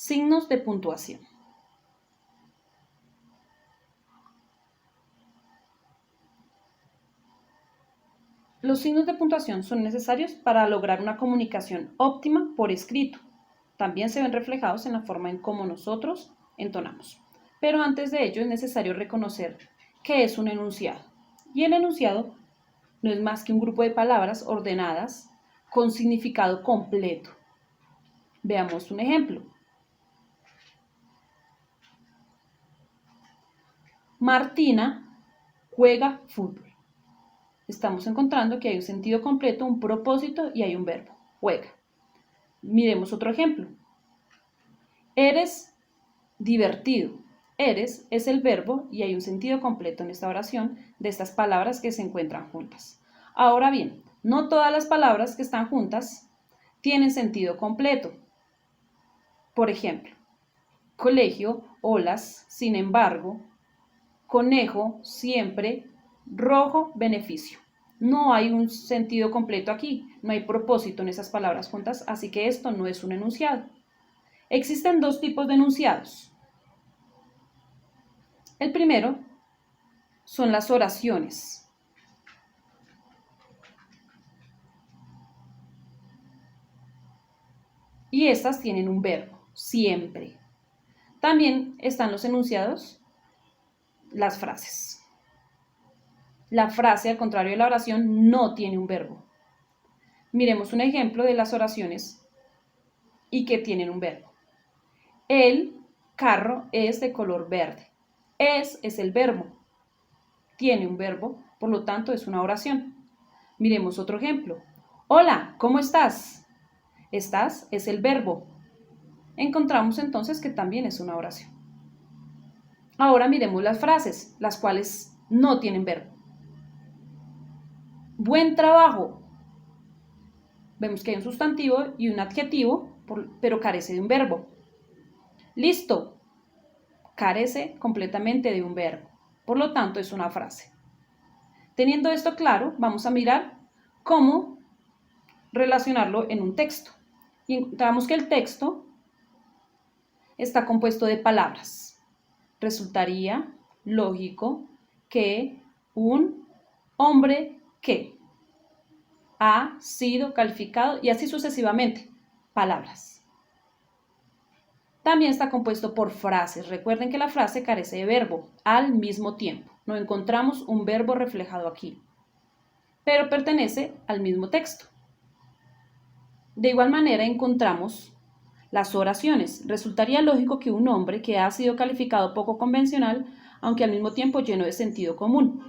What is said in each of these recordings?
Signos de puntuación. Los signos de puntuación son necesarios para lograr una comunicación óptima por escrito. También se ven reflejados en la forma en cómo nosotros entonamos. Pero antes de ello es necesario reconocer qué es un enunciado. Y el enunciado no es más que un grupo de palabras ordenadas con significado completo. Veamos un ejemplo. Martina juega fútbol. Estamos encontrando que hay un sentido completo, un propósito y hay un verbo, juega. Miremos otro ejemplo. Eres divertido. Eres es el verbo y hay un sentido completo en esta oración de estas palabras que se encuentran juntas. Ahora bien, no todas las palabras que están juntas tienen sentido completo. Por ejemplo, colegio, olas, sin embargo, conejo, siempre, rojo, beneficio. No hay un sentido completo aquí, no hay propósito en esas palabras juntas, así que esto no es un enunciado. Existen dos tipos de enunciados. El primero son las oraciones. Y estas tienen un verbo, siempre. También están los enunciados, las frases. La frase, al contrario de la oración, no tiene un verbo. Miremos un ejemplo de las oraciones y que tienen un verbo. El carro es de color verde. Es el verbo. Tiene un verbo, por lo tanto es una oración. Miremos otro ejemplo. Hola, ¿cómo estás? Estás es el verbo. Encontramos entonces que también es una oración. Ahora miremos las frases, las cuales no tienen verbo. Buen trabajo. Vemos que hay un sustantivo y un adjetivo, pero carece de un verbo. Listo. Carece completamente de un verbo. Por lo tanto, es una frase. Teniendo esto claro, vamos a mirar cómo relacionarlo en un texto. Y encontramos que el texto está compuesto de palabras. Resultaría lógico que un hombre que ha sido calificado y así sucesivamente. Palabras. También está compuesto por frases. Recuerden que la frase carece de verbo al mismo tiempo. No encontramos un verbo reflejado aquí, pero pertenece al mismo texto. De igual manera encontramos las oraciones. Resultaría lógico que un hombre que ha sido calificado poco convencional, aunque al mismo tiempo lleno de sentido común.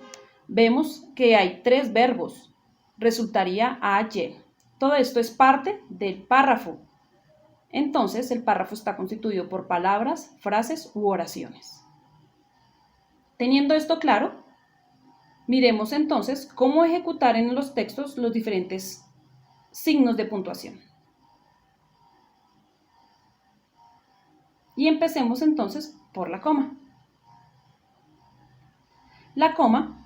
Vemos que hay tres verbos. Resultaría AY. Todo esto es parte del párrafo. Entonces, el párrafo está constituido por palabras, frases u oraciones. Teniendo esto claro, miremos entonces cómo ejecutar en los textos los diferentes signos de puntuación. Y empecemos entonces por la coma. La coma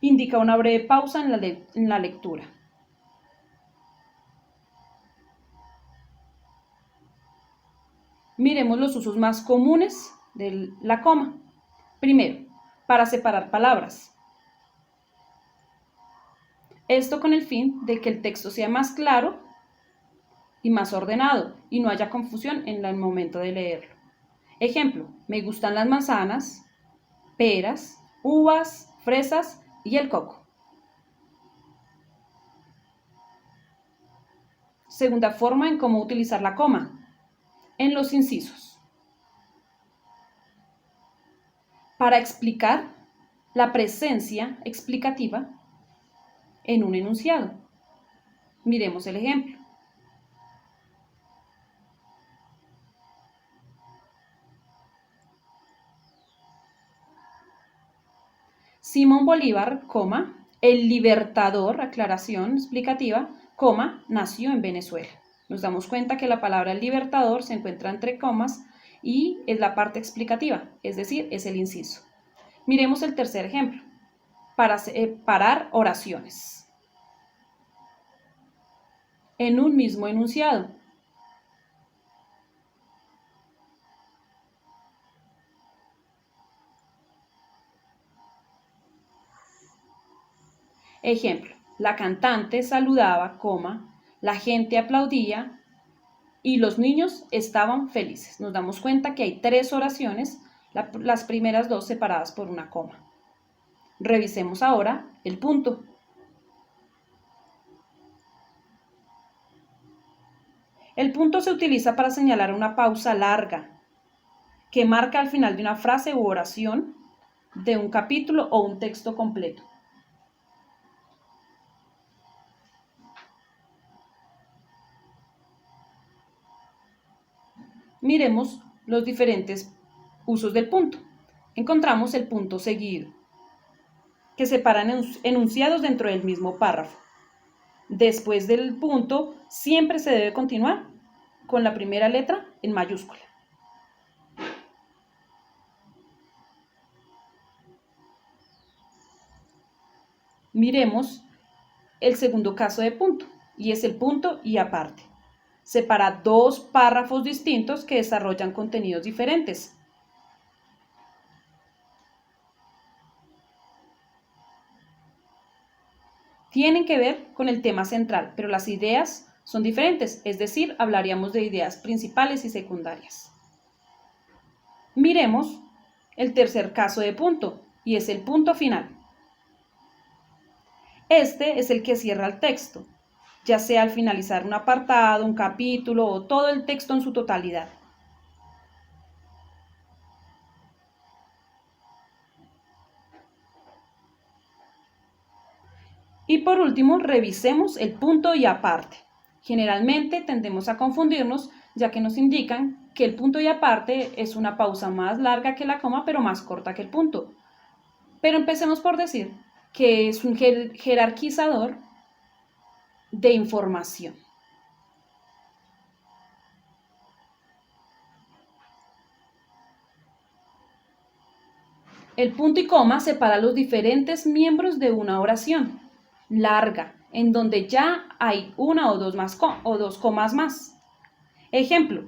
indica una breve pausa en la lectura. Miremos los usos más comunes de la coma. Primero, para separar palabras. Esto con el fin de que el texto sea más claro y más ordenado y no haya confusión en el momento de leerlo. Ejemplo, me gustan las manzanas, peras, uvas, fresas y el coco. Segunda forma en cómo utilizar la coma, en los incisos. Para explicar la presencia explicativa en un enunciado. Miremos el ejemplo. Simón Bolívar, el libertador, aclaración explicativa, nació en Venezuela. Nos damos cuenta que la palabra libertador se encuentra entre comas y es la parte explicativa, es decir, es el inciso. Miremos el tercer ejemplo, para separar oraciones en un mismo enunciado. Ejemplo, la cantante saludaba, la gente aplaudía y los niños estaban felices. Nos damos cuenta que hay 3 oraciones, las primeras 2 separadas por una coma. Revisemos ahora el punto. El punto se utiliza para señalar una pausa larga que marca al final de una frase u oración, de un capítulo o un texto completo. Miremos los diferentes usos del punto. Encontramos el punto seguido, que separa enunciados dentro del mismo párrafo. Después del punto, siempre se debe continuar con la primera letra en mayúscula. Miremos el segundo caso de punto, y es el punto y aparte. Separa 2 párrafos distintos que desarrollan contenidos diferentes. Tienen que ver con el tema central, pero las ideas son diferentes, es decir, hablaríamos de ideas principales y secundarias. Miremos el tercer caso de punto, y es el punto final. Este es el que cierra el texto, ya sea al finalizar un apartado, un capítulo o todo el texto en su totalidad. Y por último, revisemos el punto y aparte. Generalmente tendemos a confundirnos, ya que nos indican que el punto y aparte es una pausa más larga que la coma, pero más corta que el punto. Pero empecemos por decir que es un jerarquizador de información. El punto y coma separa los diferentes miembros de una oración larga, en donde ya hay una o dos comas más. Ejemplo.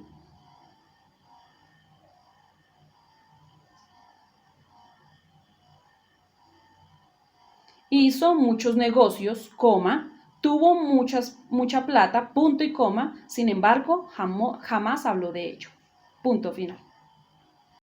Hizo muchos negocios, tuvo mucha plata, punto y coma, sin embargo, jamás habló de ello. Punto final.